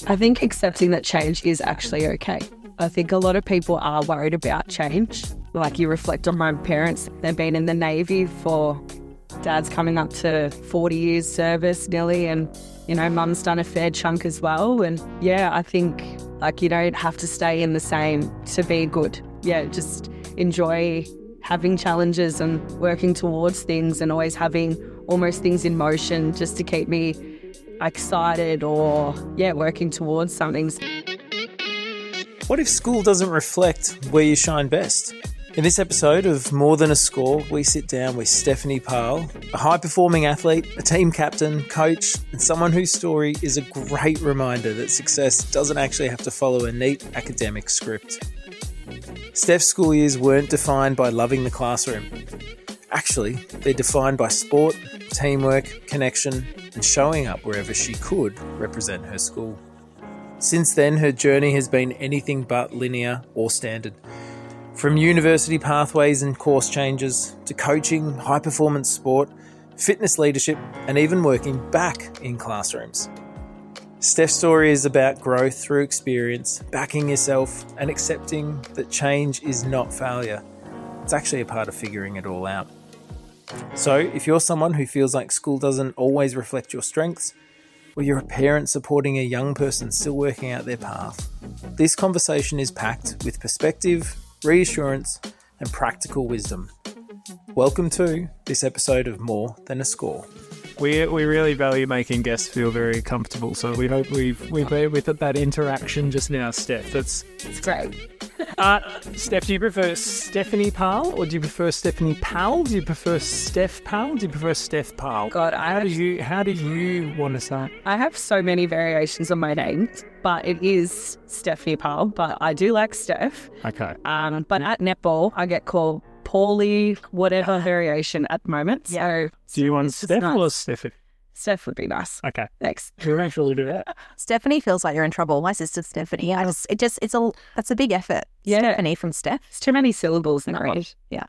I think accepting that change is actually okay. I think a lot of people are worried about change. Like, you reflect on my parents, they've been in the Navy for, Dad's coming up to 40 years service nearly, and, Mum's done a fair chunk as well. And yeah, I think like you don't have to stay in the same to be good. Yeah, just enjoy having challenges and working towards things and always having almost things in motion just to keep me excited or, working towards something. What if school doesn't reflect where you shine best? In this episode of More Than a Score, we sit down with Stephanie Pahl, a high-performing athlete, a team captain, coach, and someone whose story is a great reminder that success doesn't actually have to follow a neat academic script. Steph's school years weren't defined by loving the classroom. Actually, they're defined by sport, teamwork, connection, and showing up wherever she could represent her school. Since then, her journey has been anything but linear or standard. From university pathways and course changes, to coaching, high-performance sport, fitness leadership, and even working back in classrooms. Steph's story is about growth through experience, backing yourself, and accepting that change is not failure. It's actually a part of figuring it all out. So, if you're someone who feels like school doesn't always reflect your strengths, or you're a parent supporting a young person still working out their path, this conversation is packed with perspective, reassurance, and practical wisdom. Welcome to this episode of More Than a Score. We really value making guests feel very comfortable, so we hope we've with that interaction just now, Steph. It's great. Steph, do you prefer Stephanie Pahl or do you prefer Stephanie Pahl? Do you prefer Steph Pahl? Do you prefer Steph Pahl? God, how do you want to start? I have so many variations on my name, but it is Stephanie Pahl. But I do like Steph. Okay. But at netball, I get called Paulie, whatever variation at the moment. Yeah. So do you want Steph or Stephanie? Steph would be nice. Okay. Thanks. We'll actually do that. Stephanie feels like you're in trouble. My sister's Stephanie. That's a big effort. Yeah. Stephanie from Steph. It's too many syllables in it. Yeah.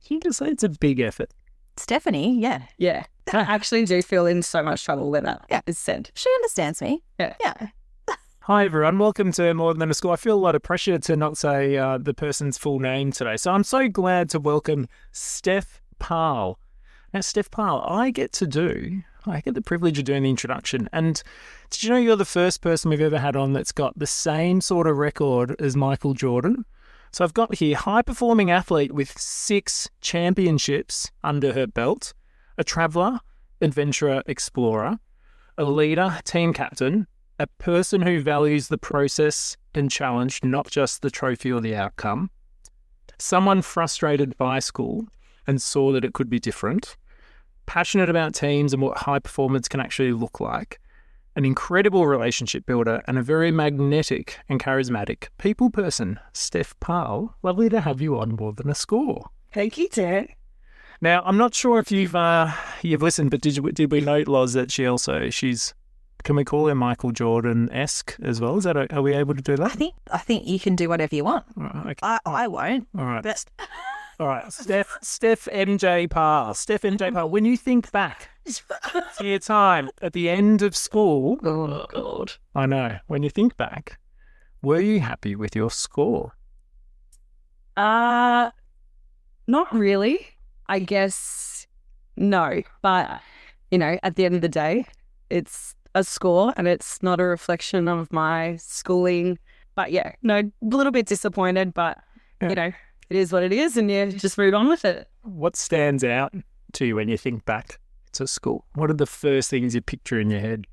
You can say it's a big effort. Stephanie, yeah. Yeah. I actually do feel in so much trouble when that is said. She understands me. Yeah. Yeah. Hi everyone, welcome to More Than a Score. I feel a lot of pressure to not say the person's full name today, so I'm so glad to welcome Steph Pahl. Now, Steph Pahl, I get the privilege of doing the introduction, and did you know you're the first person we've ever had on that's got the same sort of record as Michael Jordan? So I've got here high-performing athlete with 6 championships under her belt, a traveller, adventurer, explorer, a leader, team captain, a person who values the process and challenge, not just the trophy or the outcome, someone frustrated by school and saw that it could be different, passionate about teams and what high performance can actually look like, an incredible relationship builder, and a very magnetic and charismatic people person. Steph Pahl, lovely to have you on More Than a Score. Thank you, Dan. Now, I'm not sure if you've listened, but did we note, Loz, that she's can we call her Michael Jordan-esque as well? Are we able to do that? I think you can do whatever you want. Okay. I won't. All right. But... All right. Steph MJ Pahl. Steph MJ Pahl, when you think back to your time at the end of school, oh God, I know. When you think back, were you happy with your score? Not really. I guess no. But at the end of the day, it's a score and it's not a reflection of my schooling. But a little bit disappointed, but it is what it is, and you just move on with it. What stands out to you when you think back to school? What are the first things you picture in your head?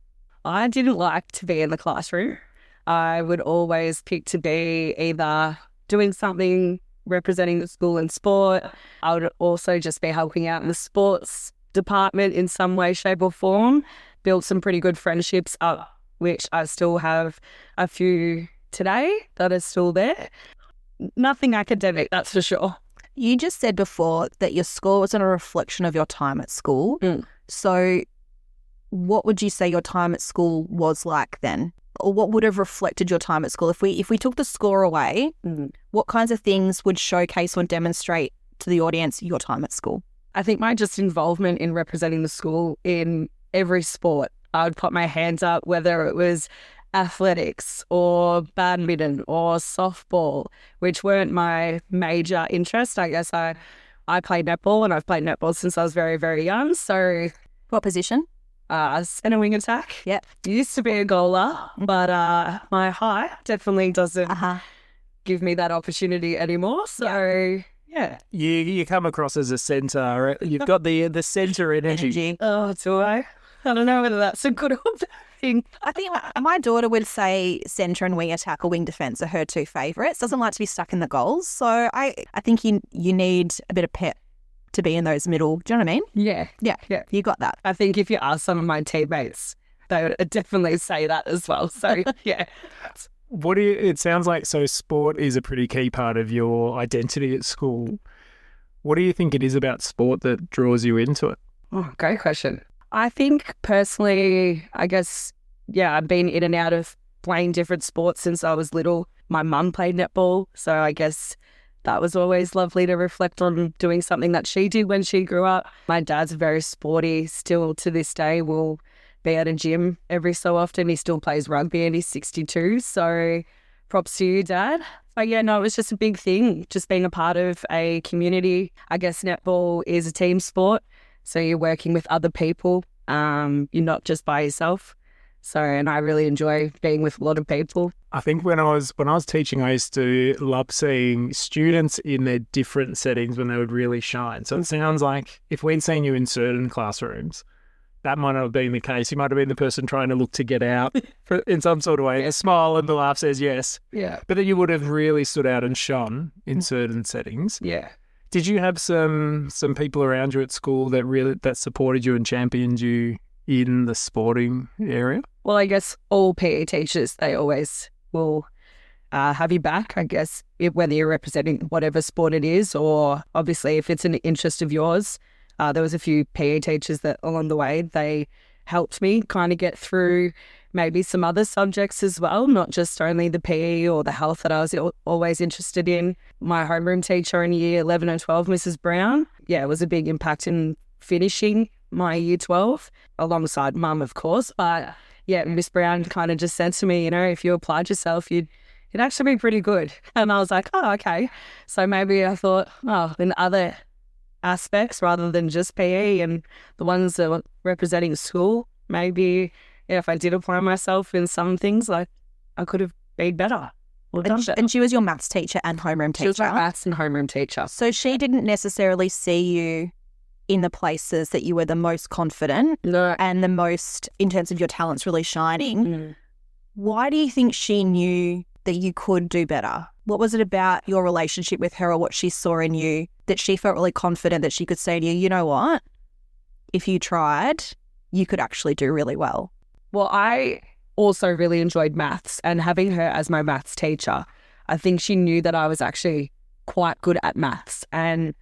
I didn't like to be in the classroom. I would always pick to be either doing something representing the school in sport. I would also just be helping out in the sports department in some way, shape or form. Built some pretty good friendships up, which I still have a few today that are still there. Nothing academic, that's for sure. You just said before that your score wasn't a reflection of your time at school. So what would you say your time at school was like then? Or what would have reflected your time at school? If we took the score away, what kinds of things would showcase or demonstrate to the audience your time at school? I think my just involvement in representing the school in every sport. I would put my hands up, whether it was athletics or badminton or softball, which weren't my major interest. I guess I played netball, and I've played netball since I was very, very young. So What position? centre wing attack. Yep. Used to be a goaler, but my height definitely doesn't give me that opportunity anymore. So yeah. You come across as a centre. You've got the centre energy. Oh, do I? I don't know whether that's a good or bad thing. I think my daughter would say centre and wing attack or wing defence are her two favourites. Doesn't like to be stuck in the goals. So I think you need a bit of pep to be in those middle. Do you know what I mean? Yeah. Yeah. You got that. I think if you ask some of my teammates, they would definitely say that as well. So yeah. It sounds like sport is a pretty key part of your identity at school. What do you think it is about sport that draws you into it? Oh, great question. I think personally, I guess, I've been in and out of playing different sports since I was little. My mum played netball, so I guess that was always lovely to reflect on doing something that she did when she grew up. My dad's very sporty, still to this day will be at a gym every so often. He still plays rugby and he's 62, so props to you, Dad. But it was just a big thing, just being a part of a community. I guess netball is a team sport. So you're working with other people. You're not just by yourself. So, and I really enjoy being with a lot of people. I think when I was teaching, I used to love seeing students in their different settings when they would really shine. So it sounds like if we'd seen you in certain classrooms, that might not have been the case. You might have been the person trying to look to get out in some sort of way. A smile and the laugh says yes. Yeah. But then you would have really stood out and shone in certain settings. Yeah. Did you have some people around you at school that supported you and championed you in the sporting area? Well, I guess all PE teachers, they always will have you back, I guess, whether you're representing whatever sport it is, or obviously if it's an interest of yours. There was a few PE teachers that along the way, they helped me kind of get through maybe some other subjects as well, not just only the PE or the health that I was always interested in. My homeroom teacher in year 11 and 12, Mrs. Brown, it was a big impact in finishing my year 12, alongside Mum, of course. But Miss Brown kind of just said to me, if you applied yourself, you'd actually be pretty good. And I was like, oh, okay. So maybe I thought, in other aspects rather than just PE and the ones that were representing school, maybe if I did apply myself in some things, like I could have been better. And she was your maths teacher and homeroom teacher? She was my maths and homeroom teacher. So she didn't necessarily see you in the places that you were the most confident and the most, in terms of your talents, really shining. Why do you think she knew that you could do better? What was it about your relationship with her or what she saw in you that she felt really confident that she could say to you, you know what, if you tried, you could actually do really well? Well, I also really enjoyed maths, and having her as my maths teacher, I think she knew that I was actually quite good at maths. And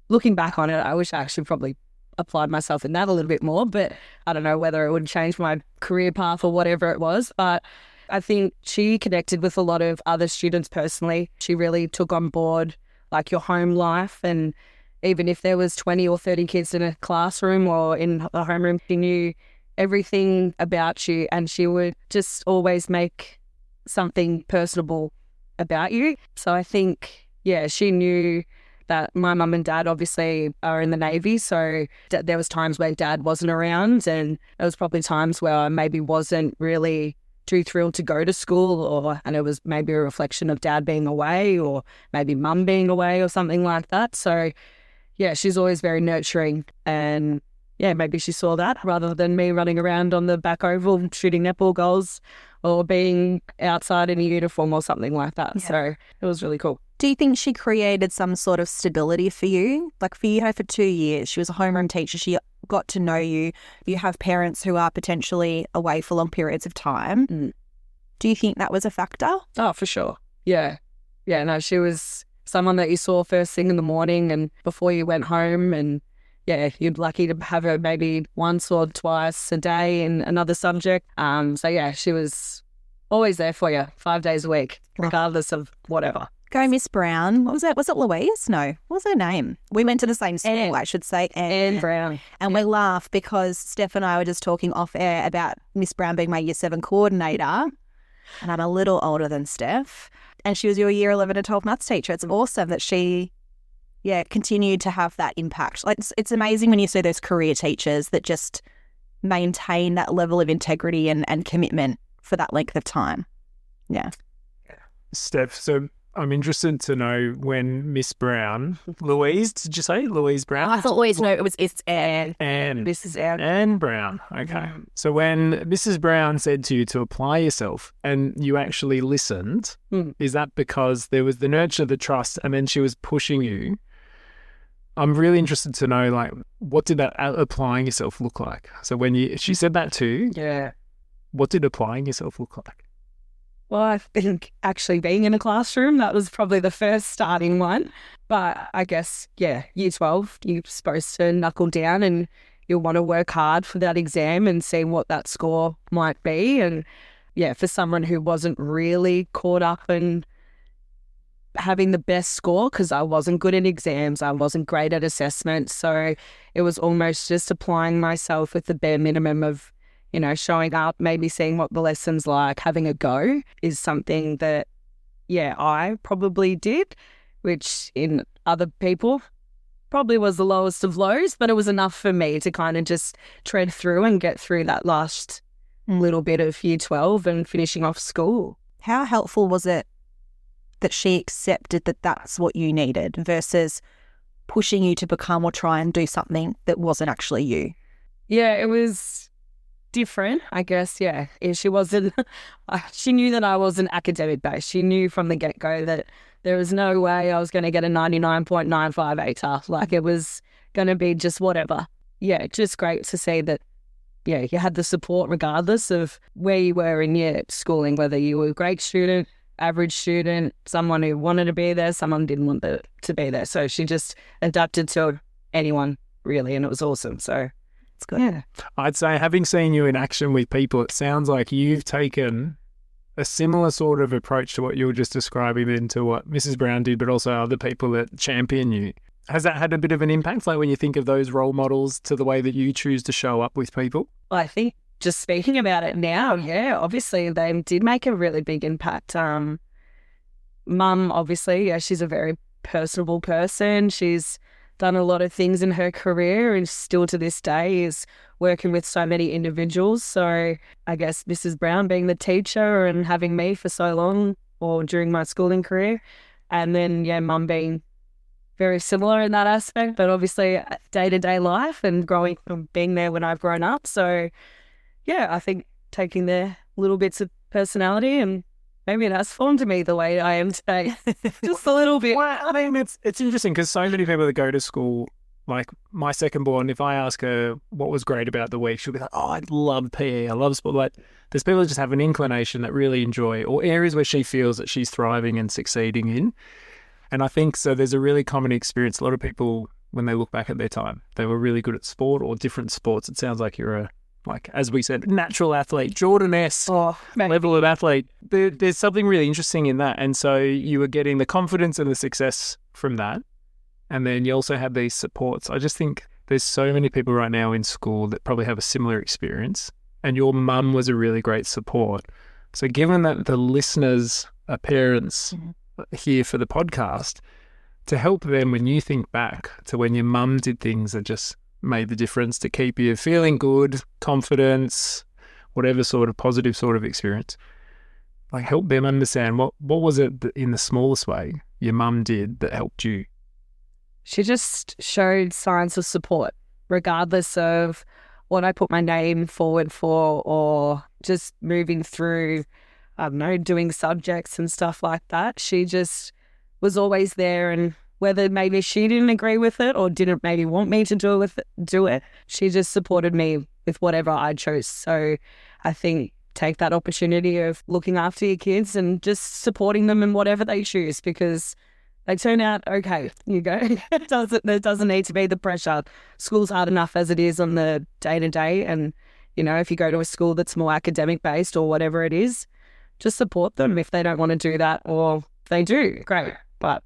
looking back on it, I wish I actually probably applied myself in that a little bit more, but I don't know whether it would change my career path or whatever it was. But I think she connected with a lot of other students personally. She really took on board like your home life, and even if there was 20 or 30 kids in a classroom or in the homeroom, she knew everything about you, and she would just always make something personable about you. So I think, she knew that my mum and dad obviously are in the Navy, so there was times where Dad wasn't around, and there was probably times where I maybe wasn't really too thrilled to go to school, and it was maybe a reflection of Dad being away or maybe Mum being away or something like that. So she's always very nurturing, and maybe she saw that rather than me running around on the back oval shooting netball goals or being outside in a uniform or something like that. So it was really cool. Do you think she created some sort of stability for you? Like for you, for 2 years, she was a homeroom teacher. She got to know you. You have parents who are potentially away for long periods of time. Do you think that was a factor? Oh, for sure. Yeah. No, she was someone that you saw first thing in the morning and before you went home, and you're lucky to have her maybe once or twice a day in another subject. She was always there for you 5 days a week, regardless of whatever. Go Miss Brown. What was that? Was it Louise? No. What was her name? We went to the same school, I should say. Anne Brown. And we laughed because Steph and I were just talking off air about Miss Brown being my year 7 coordinator. and I'm a little older than Steph. And she was your year 11 and 12 maths teacher. It's awesome that she, continued to have that impact. Like it's amazing when you see those career teachers that just maintain that level of integrity and commitment for that length of time. Yeah. Steph, so I'm interested to know when Miss Brown, Louise, did you say Louise Brown? I thought Louise, no, it's Anne. Anne. This is Anne. Anne Brown. Okay. So when Mrs. Brown said to you to apply yourself and you actually listened, is that because there was the nurture, the trust, and then she was pushing you? I'm really interested to know, like, what did that applying yourself look like? So when she said that to you, what did applying yourself look like? Well, I think actually being in a classroom, that was probably the first starting one. But I guess, year 12, you're supposed to knuckle down and you'll want to work hard for that exam and see what that score might be. And for someone who wasn't really caught up in having the best score, because I wasn't good at exams, I wasn't great at assessments. So it was almost just applying myself with the bare minimum of, showing up, maybe seeing what the lesson's like, having a go is something that, I probably did, which in other people probably was the lowest of lows, but it was enough for me to kind of just tread through and get through that last little bit of year 12 and finishing off school. How helpful was it that she accepted that that's what you needed versus pushing you to become or try and do something that wasn't actually you? Yeah, it was different, I guess. She wasn't, she knew that I wasn't academic based. She knew from the get-go that there was no way I was going to get a 99.95 ATAR. Like it was going to be just whatever. Just great to see that, you had the support regardless of where you were in your schooling, whether you were a great student, average student, someone who wanted to be there, someone didn't want to be there. So she just adapted to anyone, really, and it was awesome. So it's good. Yeah. I'd say, having seen you in action with people, it sounds like you've taken a similar sort of approach to what you were just describing then to what Mrs. Brown did, but also other people that champion you. Has that had a bit of an impact, like when you think of those role models, to the way that you choose to show up with people? Well, I think just speaking about it now, obviously they did make a really big impact. Mum, obviously, she's a very personable person. She's done a lot of things in her career and still to this day is working with so many individuals. So I guess Mrs. Brown being the teacher and having me for so long or during my schooling career, and then, Mum being very similar in that aspect, but obviously day-to-day life and growing from being there when I've grown up. So I think taking their little bits of personality, and maybe it has formed me the way I am today. Just a little bit. Well, I mean, it's interesting because so many people that go to school, like my second born, if I ask her what was great about the week, she'll be like, oh, I love PE, I love sport. Like, there's people that just have an inclination that really enjoy, or areas where she feels that she's thriving and succeeding in. And I think so there's a really common experience. A lot of people, when they look back at their time, they were really good at sport or different sports. It sounds like you're like, as we said, natural athlete, Jordan-esque level of athlete. There's something really interesting in that. And so you were getting the confidence and the success from that. And then you also had these supports. I just think there's so many people right now in school that probably have a similar experience. And your mum was a really great support. So given that the listeners are parents here for the podcast, to help them when you think back to when your mum did things that just made the difference to keep you feeling good, confidence, whatever sort of positive sort of experience, like help them understand what was it that in the smallest way your mum did that helped you? She just showed signs of support, regardless of what I put my name forward for or just moving through, I don't know, doing subjects and stuff like that. She just was always there, and whether maybe she didn't agree with it or didn't maybe want me to do it, she just supported me with whatever I chose. So I think take that opportunity of looking after your kids and just supporting them in whatever they choose, because they turn out okay. You go. There doesn't need to be the pressure. School's hard enough as it is on the day-to-day, and if you go to a school that's more academic based or whatever it is, just support them if they don't want to do that, or if they do, great. But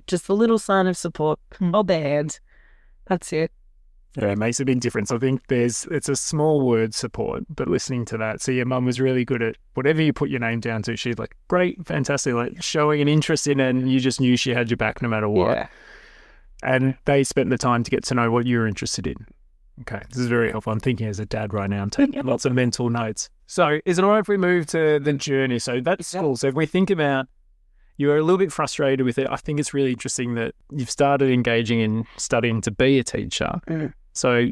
just a little sign of support, hold their hand. That's it. Yeah, it makes a big difference. I think it's a small word, support, but listening to that. So your mum was really good at whatever you put your name down to. She's like, great, fantastic, like showing an interest in it, and you just knew she had your back no matter what. Yeah. And they spent the time to get to know what you were interested in. Okay, this is very helpful. I'm thinking as a dad right now. I'm taking lots of mental notes. So is it all right if we move to the journey? So that's school. So if we think about, you were a little bit frustrated with it. I think it's really interesting that you've started engaging in studying to be a teacher. Mm. So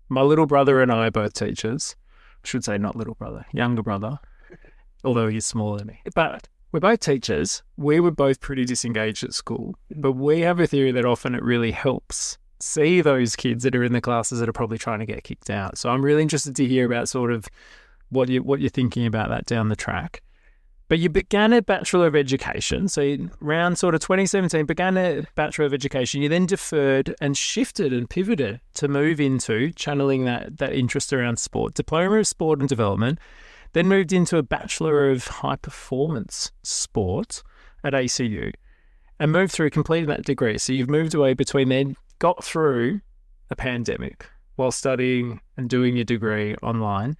my little brother and I are both teachers. I should say not little brother, younger brother, although he's smaller than me. But we're both teachers. We were both pretty disengaged at school. But we have a theory that often it really helps see those kids that are in the classes that are probably trying to get kicked out. So I'm really interested to hear about sort of what you're thinking about that down the track. But you began a Bachelor of Education. So around sort of 2017, began a Bachelor of Education. You then deferred and shifted and pivoted to move into channeling that interest around sport. Diploma of Sport and Development. Then moved into a Bachelor of High Performance Sport at ACU and moved through completing that degree. So you've moved away between then, got through a pandemic while studying and doing your degree online.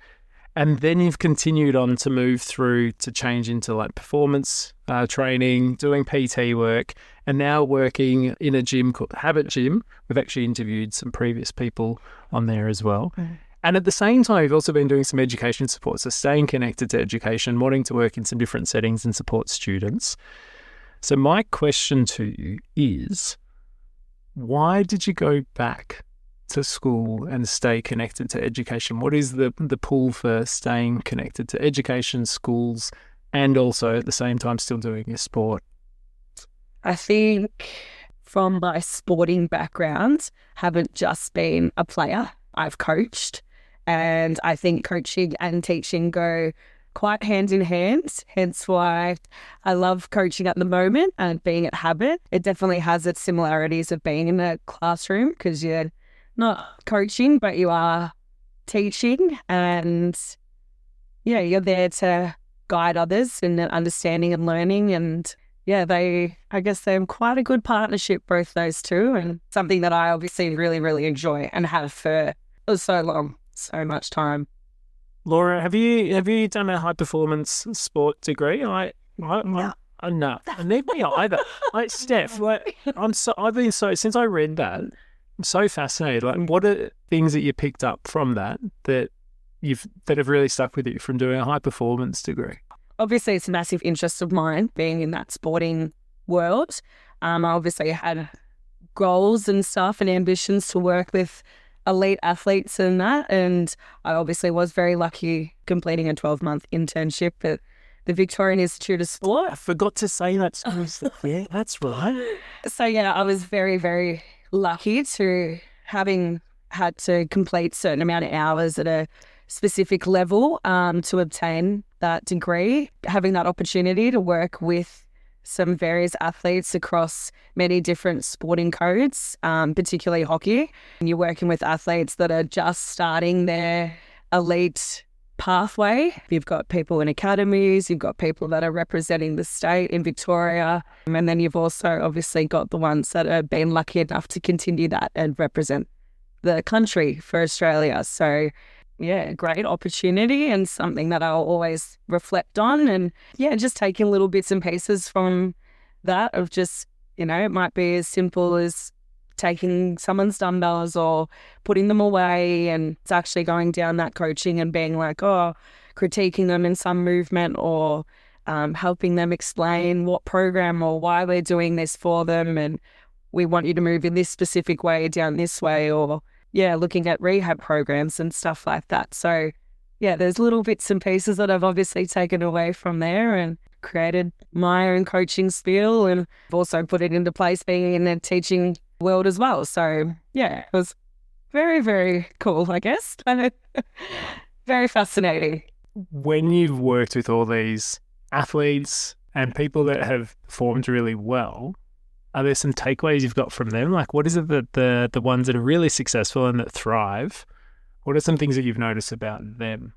And then you've continued on to move through to change into like performance training, doing PT work, and now working in a gym called Habit Gym. We've actually interviewed some previous people on there as well. Mm. And at the same time, you've also been doing some education support, so staying connected to education, wanting to work in some different settings and support students. So my question to you is, why did you go back to school and stay connected to education? What is the pull for staying connected to education, schools, and also at the same time still doing your sport? I think from my sporting background, haven't just been a player. I've coached, and I think coaching and teaching go quite hand in hand, hence why I love coaching at the moment and being at Habit. It definitely has its similarities of being in a classroom because you're not coaching, but you are teaching, and yeah, you're there to guide others in understanding and learning. And yeah, I guess they're quite a good partnership, both those two, and something that I obviously really, really enjoy and have for so long, so much time. Laura, have you done a high performance sport degree? No, neither me either. Like Steph, I've been since I read that, I'm so fascinated. Like, what are things that you picked up from that have really stuck with you from doing a high performance degree? Obviously, it's a massive interest of mine being in that sporting world. I obviously had goals and stuff and ambitions to work with elite athletes and that, and I obviously was very lucky completing a 12-month internship at the Victorian Institute of Sport. I forgot to say that. Yeah, that's right. So yeah, I was very, very lucky to having had to complete certain amount of hours at a specific level to obtain that degree, having that opportunity to work with some various athletes across many different sporting codes, particularly hockey. And you're working with athletes that are just starting their elite pathway. You've got people in academies, you've got people that are representing the state in Victoria, and then you've also obviously got the ones that have been lucky enough to continue that and represent the country for Australia. So yeah, great opportunity and something that I'll always reflect on. And yeah, just taking little bits and pieces from that of just, it might be as simple as taking someone's dumbbells or putting them away, and it's actually going down that coaching and being like, critiquing them in some movement or helping them explain what program or why we're doing this for them, and we want you to move in this specific way down this way, or yeah, looking at rehab programs and stuff like that. So yeah, there's little bits and pieces that I've obviously taken away from there and created my own coaching spiel, and I've also put it into place being in the teaching world as well. So yeah, it was very, very cool, I guess. Very fascinating. When you've worked with all these athletes and people that have performed really well, are there some takeaways you've got from them? Like, what is it that the ones that are really successful and that thrive, what are some things that you've noticed about them?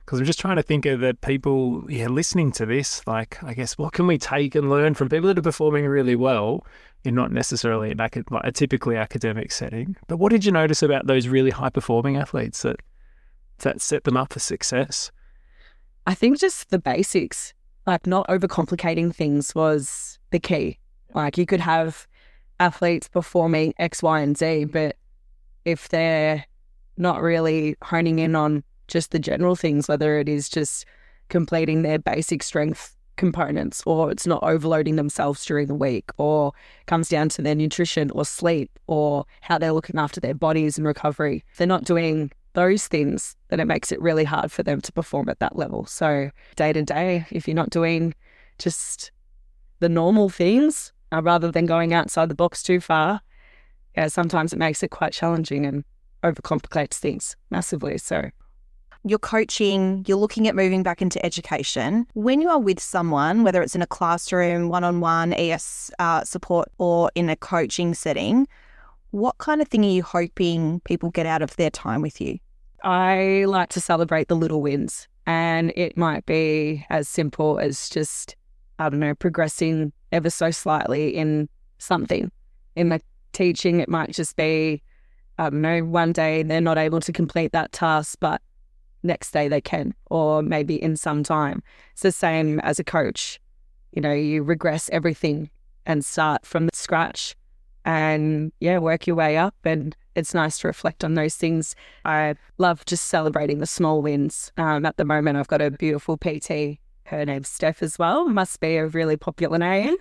Because I'm just trying to think of that people, listening to this, like, I guess, what can we take and learn from people that are performing really well in not necessarily a typically academic setting? But what did you notice about those really high-performing athletes that set them up for success? I think just the basics, like not overcomplicating things was the key. Like you could have athletes performing X, Y, and Z, but if they're not really honing in on just the general things, whether it is just completing their basic strength components or it's not overloading themselves during the week or comes down to their nutrition or sleep or how they're looking after their bodies and recovery. If they're not doing those things, then it makes it really hard for them to perform at that level. So day to day, if you're not doing just the normal things rather than going outside the box too far, sometimes it makes it quite challenging and overcomplicates things massively. So you're coaching, you're looking at moving back into education. When you are with someone, whether it's in a classroom, one-on-one, ES support, or in a coaching setting, what kind of thing are you hoping people get out of their time with you? I like to celebrate the little wins, and it might be as simple as just, progressing ever so slightly in something. In the teaching, it might just be, one day they're not able to complete that task, but next day they can, or maybe in some time. It's the same as a coach. You regress everything and start from scratch and work your way up, and it's nice to reflect on those things. I love just celebrating the small wins. At the moment I've got a beautiful PT. Her name's Steph as well. Must be a really popular name.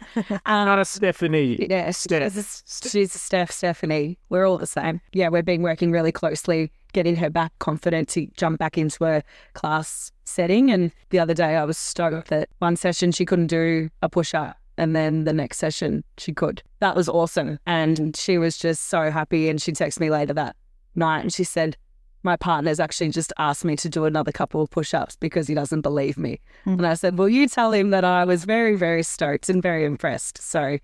Not a Stephanie. Yeah, she's a Stephanie. We're all the same. Yeah, we've been working really closely, getting her back confident to jump back into a class setting. And the other day I was stoked that one session she couldn't do a push-up and then the next session she could. That was awesome. And she was just so happy, and she texted me later that night and she said, my partner's actually just asked me to do another couple of push-ups because he doesn't believe me. And I said, well, you tell him that I was very, very stoked and very impressed. So,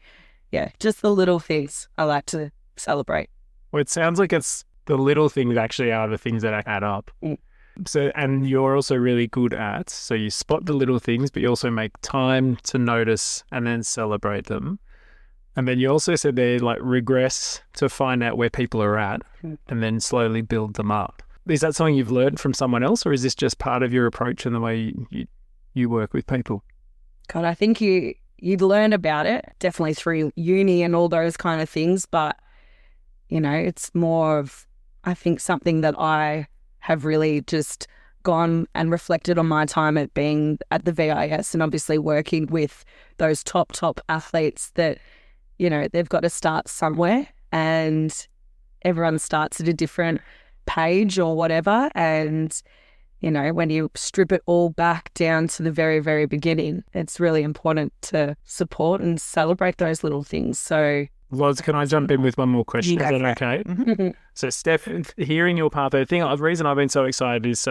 just the little things I like to celebrate. Well, it sounds like it's the little things actually are the things that add up. So, and you're also really good at, so you spot the little things, but you also make time to notice and then celebrate them. And then you also said they regress to find out where people are at and then slowly build them up. Is that something you've learned from someone else, or is this just part of your approach and the way you work with people? God, I think you'd learn about it definitely through uni and all those kind of things, but it's more of, I think, something that I have really just gone and reflected on my time at being at the VIS and obviously working with those top athletes that they've got to start somewhere, and everyone starts at a different page or whatever. And, when you strip it all back down to the very, very beginning, it's really important to support and celebrate those little things. So, Loz, can I jump in with one more question? Is that okay? Mm-hmm. So, Steph, hearing your path, the reason I've been so excited is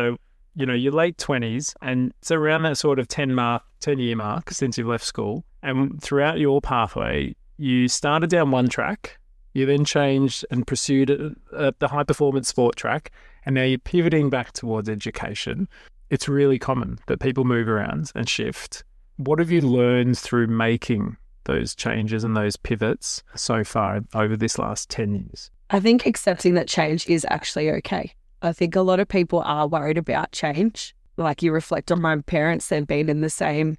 your late 20s, and it's around that sort of 10-year mark since you've left school. And throughout your pathway, you started down one track, you then changed and pursued the high-performance sport track, and now you're pivoting back towards education. It's really common that people move around and shift. What have you learned through making those changes and those pivots so far over this last 10 years? I think accepting that change is actually okay. I think a lot of people are worried about change. Like you reflect on my parents, they've been in the same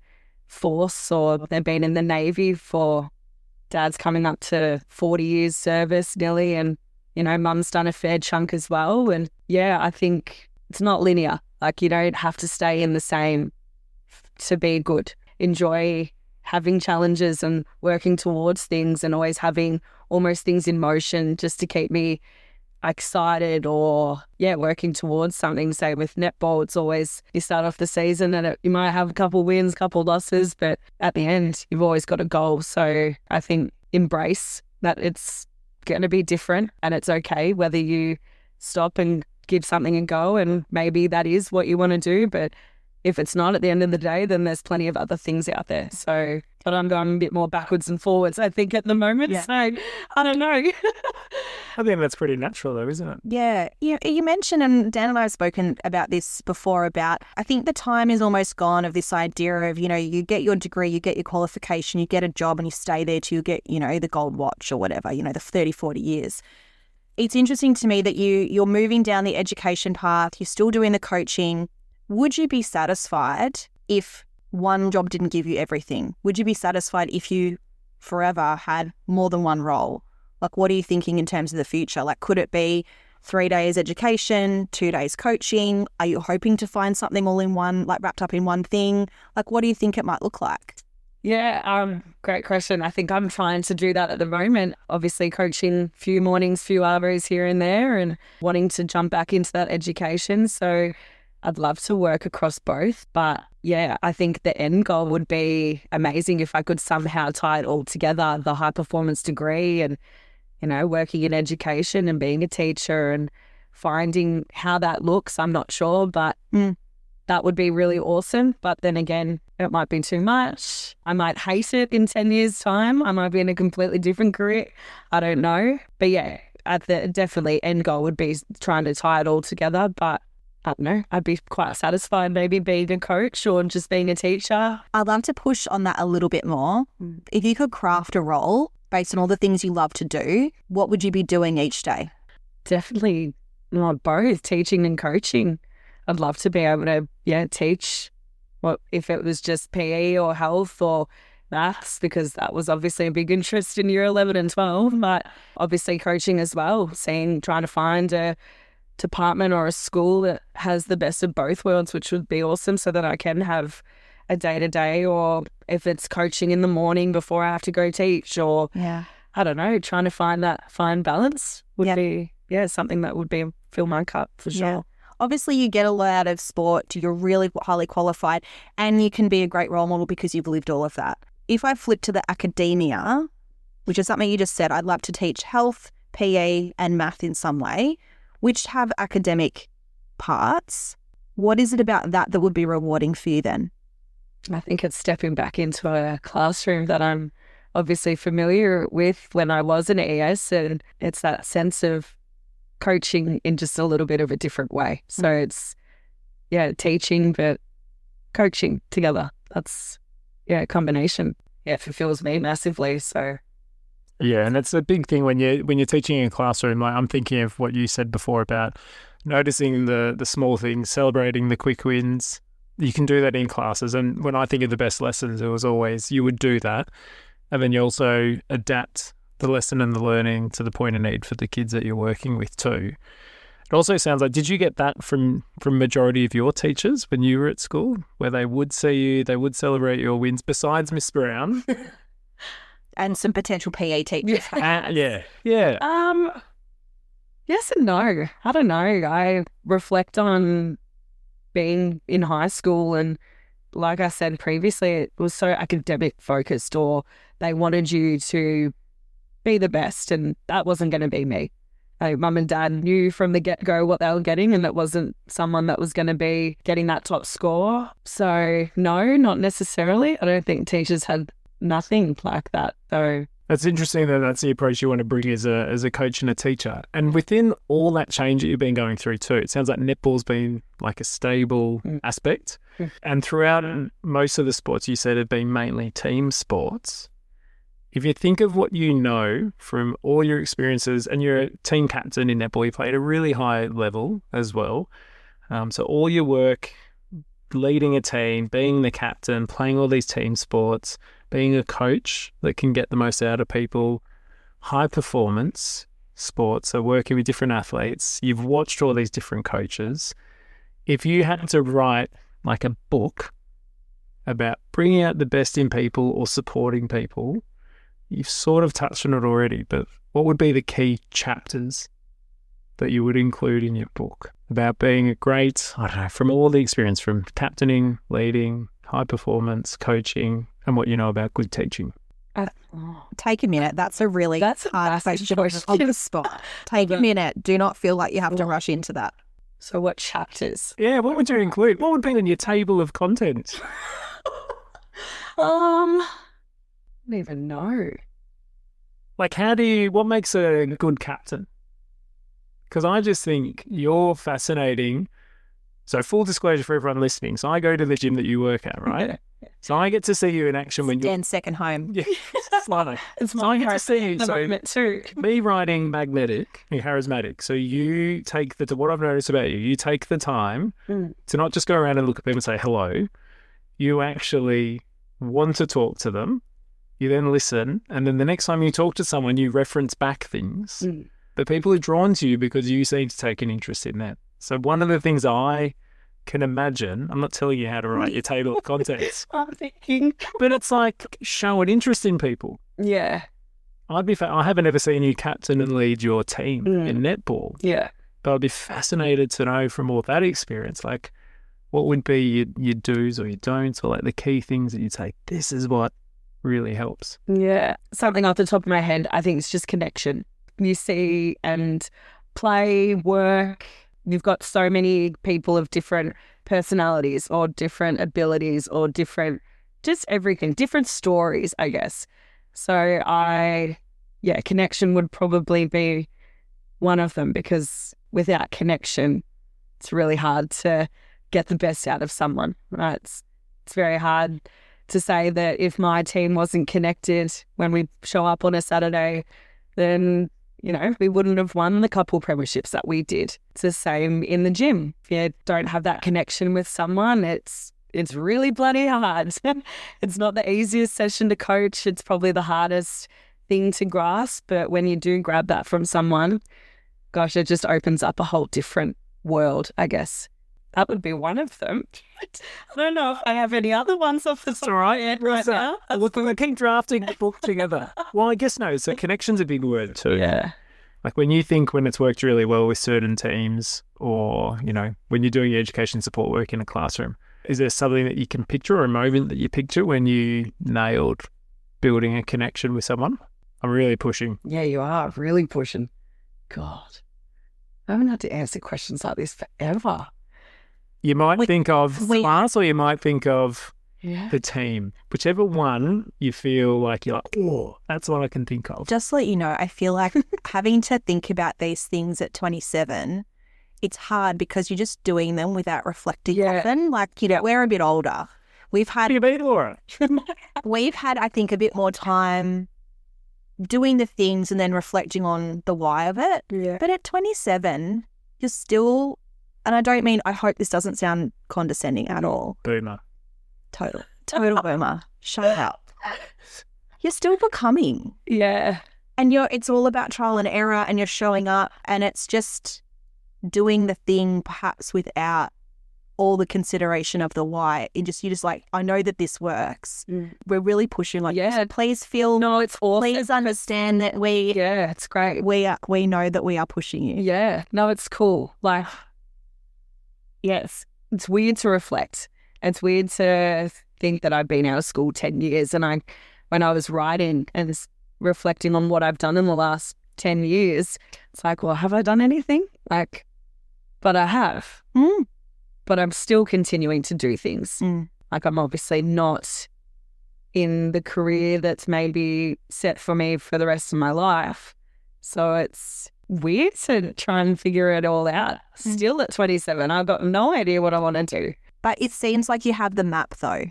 force, or they've been in the Navy for, Dad's coming up to 40 years service nearly, and, Mum's done a fair chunk as well. And I think it's not linear. Like you don't have to stay in the same to be good. Enjoy having challenges and working towards things and always having almost things in motion just to keep me excited or working towards something. Say with netball, it's always, you start off the season and you might have a couple wins, couple losses, but at the end you've always got a goal. So I think embrace that it's going to be different, and it's okay whether you stop and give something a go, and maybe that is what you want to do, but if it's not at the end of the day, then there's plenty of other things out there. So, but I'm going a bit more backwards and forwards, I think, at the moment. Yeah. So I don't know. I think that's pretty natural though, isn't it? Yeah. You mentioned, and Dan and I have spoken about this before, about I think the time is almost gone of this idea of, you get your degree, you get your qualification, you get a job and you stay there till you get, the gold watch or whatever, the 30, 40 years. It's interesting to me that you're moving down the education path, you're still doing the coaching. Would you be satisfied if one job didn't give you everything? Would you be satisfied if you forever had more than one role? Like, what are you thinking in terms of the future? Like, could it be 3 days education, 2 days coaching? Are you hoping to find something all in one, like wrapped up in one thing? Like, what do you think it might look like? Yeah, great question. I think I'm trying to do that at the moment. Obviously coaching few mornings, few hours here and there, and wanting to jump back into that education. So I'd love to work across both. But yeah, I think the end goal would be amazing if I could somehow tie it all together, the high performance degree and, working in education and being a teacher and finding how that looks. I'm not sure, but that would be really awesome. But then again, it might be too much. I might hate it in 10 years' time. I might be in a completely different career. I don't know. But yeah, definitely end goal would be trying to tie it all together. But I don't know, I'd be quite satisfied maybe being a coach or just being a teacher. I'd love to push on that a little bit more. If you could craft a role based on all the things you love to do, what would you be doing each day? Definitely both teaching and coaching. I'd love to be able to, teach if it was just PE or health or maths, because that was obviously a big interest in year 11 and 12, but obviously coaching as well, trying to find a department or a school that has the best of both worlds, which would be awesome, so that I can have a day-to-day, or if it's coaching in the morning before I have to go teach, or I don't know, trying to find that fine balance would be something that would fill my cup for sure. Yeah. Obviously, you get a lot out of sport, you're really highly qualified, and you can be a great role model because you've lived all of that. If I flip to the academia, which is something you just said, I'd love to teach health, PE, and math in some way, which have academic parts. What is it about that would be rewarding for you then? I think it's stepping back into a classroom that I'm obviously familiar with when I was an ES, and it's that sense of coaching in just a little bit of a different way. So it's, teaching but coaching together. That's, a combination. Yeah, it fulfills me massively. So yeah, and it's a big thing when you're teaching in a classroom. Like, I'm thinking of what you said before about noticing the small things, celebrating the quick wins. You can do that in classes. And when I think of the best lessons, it was always you would do that, and then you also adapt the lesson and the learning to the point of need for the kids that you're working with too. It also sounds like, did you get that from majority of your teachers when you were at school, where they would see you, they would celebrate your wins, besides Miss Brown? And some potential PE teachers. Yeah. Yes and no. I don't know. I reflect on being in high school, and like I said previously, it was so academic focused, or they wanted you to be the best, and that wasn't going to be me. Mum and dad knew from the get-go what they were getting, and it wasn't someone that was going to be getting that top score. So no, not necessarily. I don't think teachers had nothing like that. So that's interesting that that's the approach you want to bring as a coach and a teacher. And within all that change that you've been going through too, it sounds like netball's been like a stable aspect. And throughout most of the sports you said have been mainly team sports. If you think of what you know from all your experiences, and you're a team captain in netball, you play at a really high level as well. So all your work, leading a team, being the captain, playing all these team sports, being a coach that can get the most out of people, high performance sports, so working with different athletes, you've watched all these different coaches. If you had to write like a book about bringing out the best in people or supporting people, you've sort of touched on it already, but what would be the key chapters that you would include in your book about being a great, I don't know, from all the experience, from captaining, leading, high performance, coaching, and what you know about good teaching? Take a minute. That's a hard question on the spot. Take a minute. Do not feel like you have to rush into that. So what chapters? Yeah, what would you include? What would be in your table of contents? I don't even know. Like, what makes a good captain? Because I just think you're fascinating. So full disclosure for everyone listening. So I go to the gym that you work at, right? So I get to see you in action when you're... Dan's second home. Yeah, slightly. It's So I get to see you. the So moment too. me riding magnetic, you're charismatic. So you take what I've noticed about you, you take the time to not just go around and look at people and say hello. You actually want to talk to them. You then listen. And then the next time you talk to someone, you reference back things. But people are drawn to you because you seem to take an interest in that. So one of the things I can imagine, I'm not telling you how to write your table of contents, I'm thinking. but it's like show an interest in people. Yeah. I haven't ever seen you captain and lead your team in netball, Yeah. but I'd be fascinated to know from all that experience, like what would be your do's or your don'ts, or like the key things that you take. This is what really helps. Yeah. Something off the top of my head, I think it's just connection. You see and play, work. You've got so many people of different personalities or different abilities or different, just everything, different stories, I guess. So connection would probably be one of them, because without connection, it's really hard to get the best out of someone, right? It's very hard to say that if my team wasn't connected when we show up on a Saturday, then we wouldn't have won the couple premierships that we did. It's the same in the gym. If you don't have that connection with someone, it's really bloody hard. It's not the easiest session to coach. It's probably the hardest thing to grasp. But when you do grab that from someone, gosh, it just opens up a whole different world, I guess. That would be one of them. I don't know if I have any other ones off the top of my head right now. Look, we keep drafting the book together. Well, I guess no. So connection's a big word too. Yeah. Like when it's worked really well with certain teams, or, when you're doing your education support work in a classroom, is there something that you can picture, or a moment that you picture when you nailed building a connection with someone? I'm really pushing. Yeah, you are really pushing. God, I haven't had to answer questions like this forever. You might think of class, or you might think of Yeah. the team. Whichever one you feel like you're like, oh, that's what I can think of. Just to let you know, I feel like having to think about these things at 27, it's hard because you're just doing them without reflecting often. Like, we're a bit older. We've had, What do you mean, Laura? I think, a bit more time doing the things and then reflecting on the why of it. Yeah. But at 27, you're still, and I hope this doesn't sound condescending at all. Boomer. Total boomer. Shut up. You're still becoming. Yeah. And it's all about trial and error, and you're showing up, and it's just doing the thing perhaps without all the consideration of the why. You're just like, I know that this works. We're really pushing please feel, No, it's awesome. please understand that it's great. we know that we are pushing you. Yeah. No, it's cool. Like, yes, it's weird to reflect. It's weird to think that I've been out of school 10 years, and when I was writing and reflecting on what I've done in the last 10 years, it's like, well, have I done anything? Like, but I have. But I'm still continuing to do things. Like, I'm obviously not in the career that's maybe set for me for the rest of my life. So it's weird to try and figure it all out. Still at 27, I've got no idea what I want to do. But it seems like you have the map though.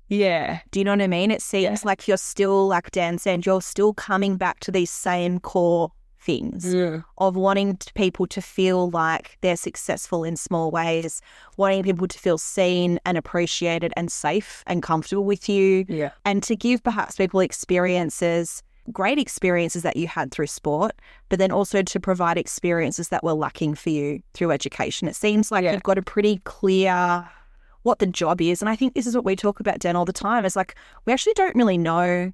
Yeah. Do you know what I mean? It seems like you're still, like Dan said, you're still coming back to these same core things of wanting people to feel like they're successful in small ways, wanting people to feel seen and appreciated and safe and comfortable with you, and to give perhaps people experiences, great experiences that you had through sport, but then also to provide experiences that were lacking for you through education. It seems like you've got a pretty clear what the job is. And I think this is what we talk about, Dan, all the time. It's like, we actually don't really know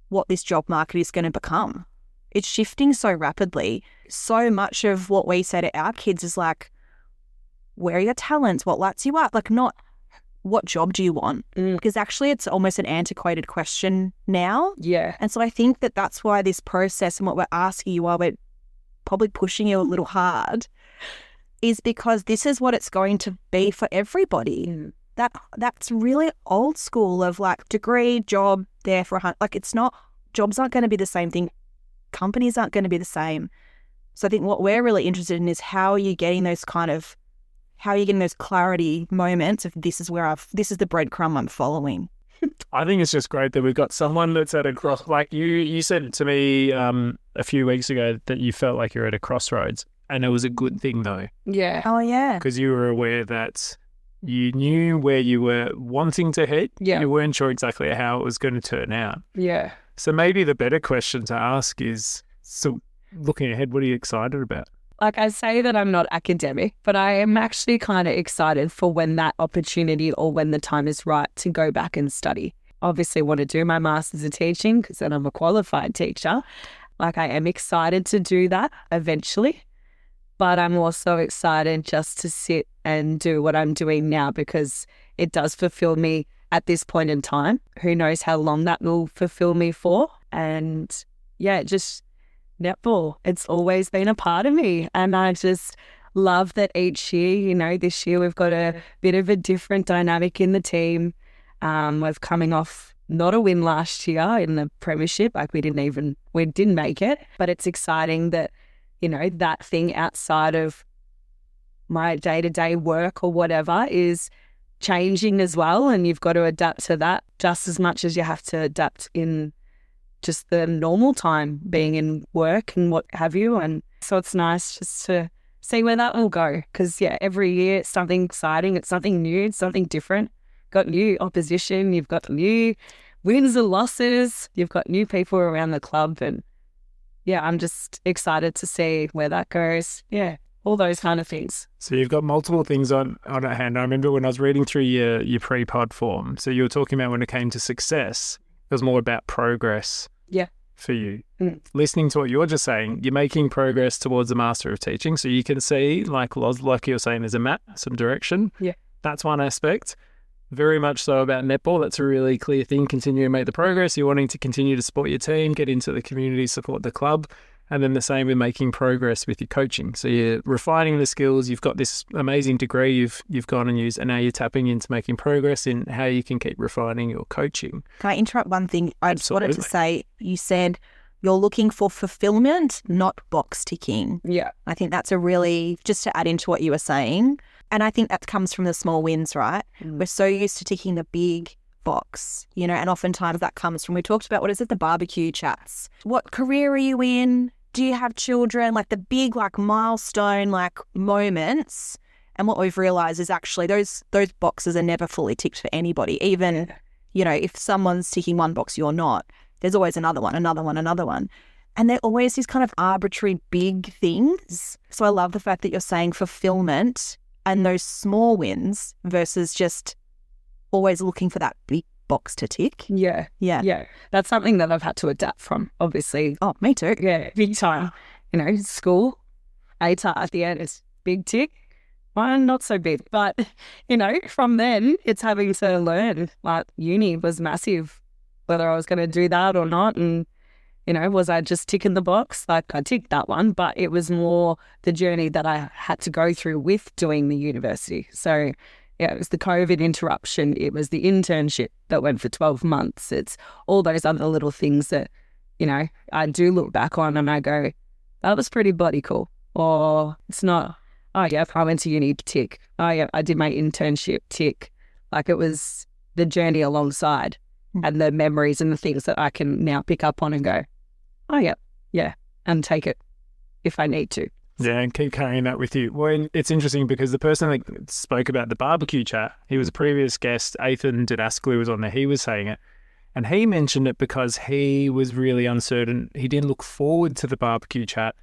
what this job market is going to become. It's shifting so rapidly. So much of what we say to our kids is like, where are your talents? What lights you up? Like, not what job do you want? Because actually it's almost an antiquated question now. Yeah. And so I think that that's why this process and what we're asking you, while we're probably pushing you a little hard, is because this is what it's going to be for everybody. That's really old school of like degree, job, there for like it's not, jobs aren't going to be the same thing. Companies aren't going to be the same. So I think what we're really interested in is how are you getting those clarity moments of this is the breadcrumb I'm following. I think it's just great that we've got someone that's at a cross. Like you said to me a few weeks ago that you felt like you're at a crossroads, and it was a good thing though. Yeah. Oh yeah. Because you were aware that you knew where you were wanting to head. Yeah. You weren't sure exactly how it was going to turn out. Yeah. So maybe the better question to ask is, so looking ahead, what are you excited about? Like I say that I'm not academic, but I am actually kind of excited for when that opportunity or when the time is right to go back and study. Obviously want to do my Masters of Teaching because then I'm a qualified teacher. Like I am excited to do that eventually, but I'm also excited just to sit and do what I'm doing now because it does fulfill me at this point in time. Who knows how long that will fulfill me for? And yeah, just netball, it's always been a part of me. And I just love that each year, this year we've got a bit of a different dynamic in the team. We're coming off not a win last year in the premiership. Like we didn't make it, but it's exciting that, that thing outside of my day-to-day work or whatever is changing as well. And you've got to adapt to that just as much as you have to adapt in just the normal time being in work and what have you. And so it's nice just to see where that will go because, every year it's something exciting, it's something new, it's something different. Got new opposition, you've got new wins and losses, you've got new people around the club and, I'm just excited to see where that goes. Yeah, all those kind of things. So you've got multiple things on at hand. I remember when I was reading through your pre-pod form, so you were talking about when it came to success, it was more about progress for you. Listening to what you're just saying, you're making progress towards the Master of Teaching. So you can see, like you're saying, there's a map, some direction. Yeah. That's one aspect. Very much so about netball. That's a really clear thing. Continue to make the progress. You're wanting to continue to support your team, get into the community, support the club. And then the same with making progress with your coaching. So you're refining the skills. You've got this amazing degree you've gone and used, and now you're tapping into making progress in how you can keep refining your coaching. Can I interrupt one thing? I just Absolutely. wanted to say, you said you're looking for fulfillment, not box ticking. Yeah. I think that's a really, just to add into what you were saying, and I think that comes from the small wins, right? We're so used to ticking the big box, and oftentimes that comes from, we talked about, the barbecue chats. What career are you in? Do you have children? Like the big, milestone, moments. And what we've realized is actually those boxes are never fully ticked for anybody. Even, if someone's ticking one box, you're not. There's always another one. And they're always these kind of arbitrary big things. So I love the fact that you're saying fulfillment and those small wins versus just always looking for that big box to tick. Yeah. That's something that I've had to adapt from, obviously. Oh, me too. Yeah, big time. School, ATAR at the end is big tick. Well, not so big, but, from then it's having to learn. Like uni was massive, whether I was going to do that or not. And, was I just ticking the box? Like I ticked that one, but it was more the journey that I had to go through with doing the university. So it was the COVID interruption. It was the internship that went for 12 months. It's all those other little things that, I do look back on and I go, that was pretty bloody cool. Or it's not, oh yeah, I went to uni, tick. Oh yeah, I did my internship, tick. Like it was the journey alongside and the memories and the things that I can now pick up on and go, oh yeah, and take it if I need to. Yeah, and keep carrying that with you. Well, it's interesting because the person that spoke about the barbecue chat, he was a previous guest, Ethan Didascalou was on there, he was saying it. And he mentioned it because he was really uncertain. He didn't look forward to the barbecue chat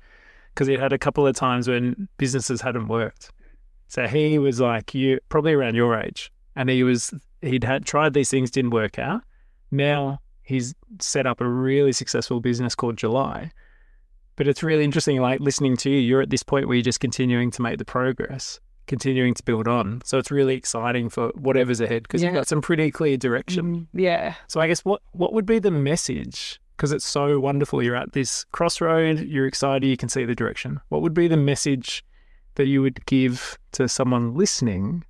because he had a couple of times when businesses hadn't worked. So he was like, you probably around your age. And he'd tried these things, didn't work out. Now he's set up a really successful business called July. But it's really interesting, like listening to you, you're at this point where you're just continuing to make the progress, continuing to build on. So it's really exciting for whatever's ahead because you've got some pretty clear direction. Yeah. So I guess what would be the message? Because it's so wonderful. You're at this crossroad, you're excited, you can see the direction. What would be the message that you would give to someone listening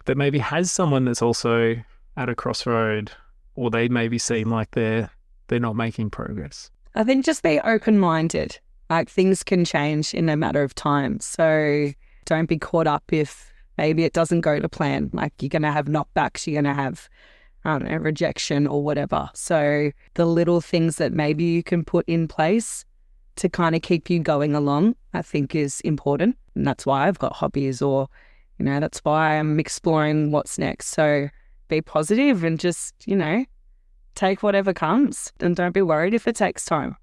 that maybe has someone that's also at a crossroad, or they maybe seem like they're not making progress? I think just be open-minded. Like, things can change in a matter of time. So don't be caught up if maybe it doesn't go to plan. Like, you're going to have knockbacks, you're going to have, I don't know, rejection or whatever. So the little things that maybe you can put in place to kind of keep you going along, I think is important. And that's why I've got hobbies, or, you know, that's why I'm exploring what's next. So be positive and just, you know, take whatever comes, and don't be worried if it takes time.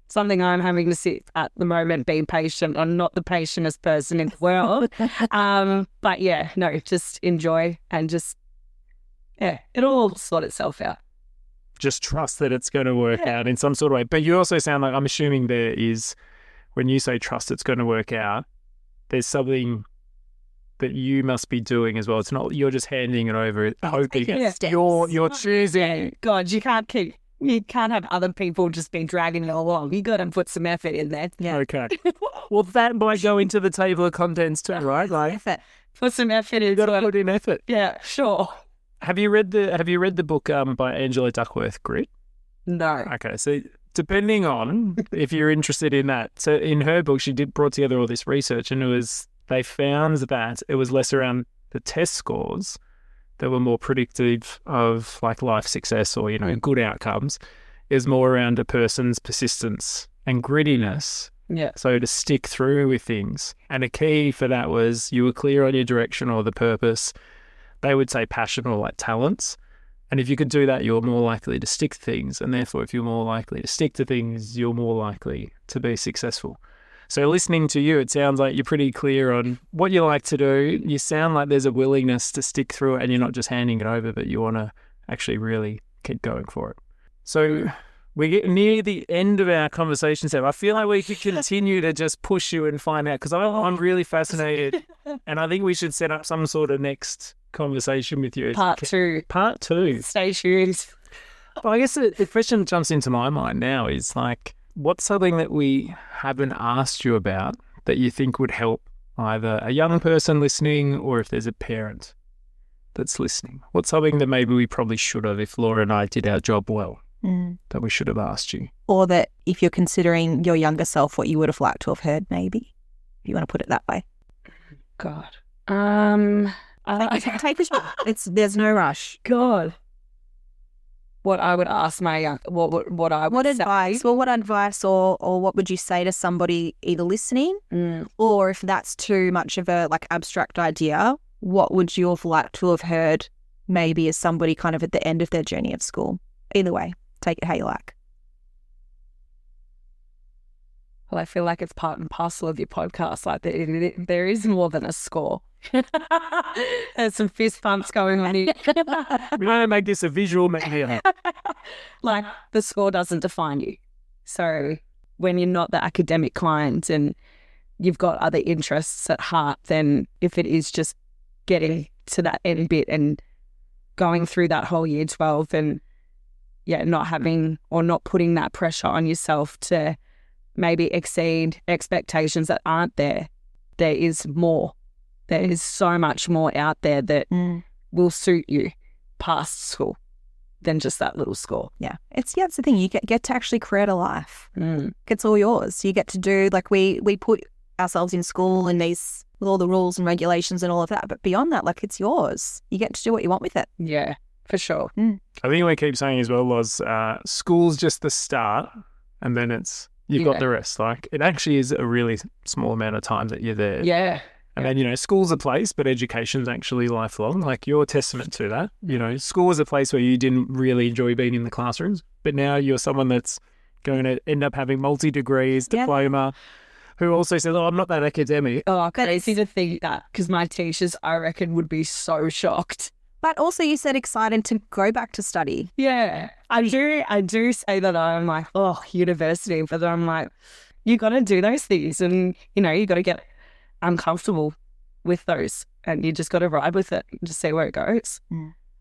Something I'm having to sit at the moment, being patient. I'm not the patientest person in the world. But yeah, no, just enjoy and just, yeah, it'll all sort itself out. Just trust that it's going to work out in some sort of way. But you also sound like, I'm assuming there is, when you say trust it's going to work out, there's something that you must be doing as well. It's not you're just handing it over, hoping you're choosing. God, you can't have other people just be dragging it along. You got to put some effort in there. Yeah. Okay. Well, that might go into the table of contents too, right? Like, Effort. Put some effort in. you got to put in effort. Yeah, sure. Have you read the book by Angela Duckworth, Grit? No. Okay, so depending on if you're interested in that, so in her book she brought together all this research, and they found that it was less around the test scores that were more predictive of like life success or, you know, good outcomes. It was more around a person's persistence and grittiness. Yeah. So to stick through with things. And a key for that was you were clear on your direction or the purpose. They would say passion or like talents. And if you could do that, you're more likely to stick to things. And therefore, if you're more likely to stick to things, you're more likely to be successful. So listening to you, it sounds like you're pretty clear on what you like to do. You sound like there's a willingness to stick through it, and you're not just handing it over, but you want to actually really keep going for it. So we get near the end of our conversation, Seb. I feel like we could continue to just push you and find out, because I'm really fascinated, and I think we should set up some sort of next conversation with you. Part two. Part two. Stay tuned. But I guess the question that jumps into my mind now is like, what's something that we haven't asked you about that you think would help either a young person listening, or if there's a parent that's listening? What's something that maybe we probably should have, if Laura and I did our job well, that we should have asked you? Or that if you're considering your younger self, what you would have liked to have heard, maybe, if you want to put it that way. God. Take a shot. There's no rush. God. What I would ask my young, what I would say. Advice? Well, what advice or what would you say to somebody either listening, or if that's too much of a like abstract idea, what would you have liked to have heard maybe as somebody kind of at the end of their journey of school? Either way, take it how you like. Well, I feel like it's part and parcel of your podcast. Like there is more than a score. There's some fist bumps going on here. We don't make this a visual medium. Like, the score doesn't define you. So when you're not the academic client and you've got other interests at heart, then if it is just getting to that end bit and going through that whole year 12 and not having or not putting that pressure on yourself to maybe exceed expectations that aren't there, there is more. There is so much more out there that will suit you past school than just that little score. Yeah. It's the thing. You get to actually create a life. It's all yours. You get to do, like we put ourselves in school and these, with all the rules and regulations and all of that. But beyond that, like, it's yours. You get to do what you want with it. Yeah, for sure. I think we keep saying as well, Loz, school's just the start, and then you've got the rest. Like, it actually is a really small amount of time that you're there. Yeah. And then, you know, school's a place, but education's actually lifelong. Like, you're a testament to that. You know, school was a place where you didn't really enjoy being in the classrooms, but now you're someone that's going to end up having multi-degrees, diploma, who also says, I'm not that academic. Oh, crazy to think that, because my teachers, I reckon, would be so shocked. But also you said excited to go back to study. Yeah, I do say that I'm like, university, but I'm like, you got to do those things, and, you know, you got to get uncomfortable with those, and you just got to ride with it and just see where it goes.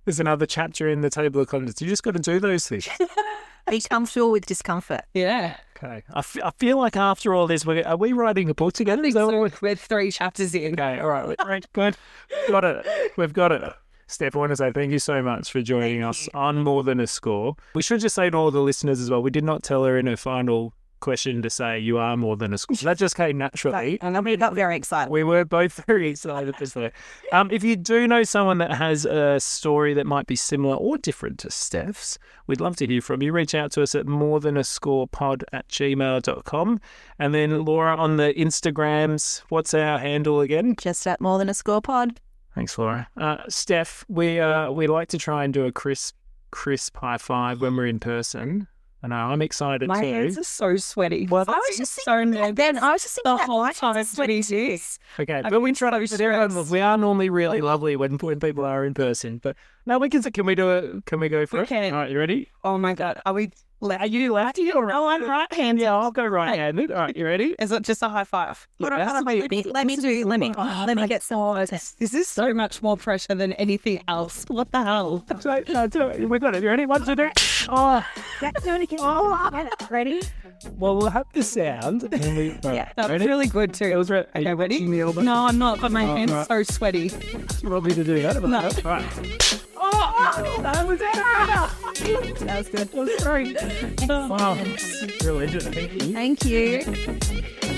There's another chapter in the table of contents. You just got to do those things. Be comfortable with discomfort. Yeah. Okay. I feel like after all this, are we writing a book together? Is that what we're- We're 3 chapters in. Okay, all right. Good. Got it. We've got it. Steph, I want to say thank you so much for joining us on More Than a Score. We should just say to all the listeners as well, we did not tell her in her final question to say you are more than a score. That just came naturally. And we got very excited. We were both very excited this day. If you do know someone that has a story that might be similar or different to Steph's, we'd love to hear from you. Reach out to us at morethanascorepod@gmail.com. And then Laura on the Instagrams, what's our handle again? Just at More Than a Score Pod. Thanks, Laura. Steph, we like to try and do a crisp high five when we're in person. I know, I'm excited My too. hands are so sweaty. Well, I was just so thinking that nervous. then. I was just thinking The that whole my time hands are sweaty too. Okay, I'm but we try to so be everyone. stressed. We are normally really lovely when people are in person. But now we can we do it? Can we go for We it? can. All right, you ready? Oh my God. Are you lefty or right? Oh, I'm right-handed. Yeah, I'll go right-handed. All right, you ready? Is it just a high five? Look, Let me get some. This is so much more pressure than anything else. What the hell? We got it. You ready? 1, 2, 3. Oh, Ready? well, we'll have the sound. Yeah. That's Ready? really good too. It was ready. Okay, ready? No, No, I'm not, but my hands right. are so sweaty. you want me to do that? No. All right. Oh, that was it. That was good. That was great. Wow. Religion. Thank you. Thank you.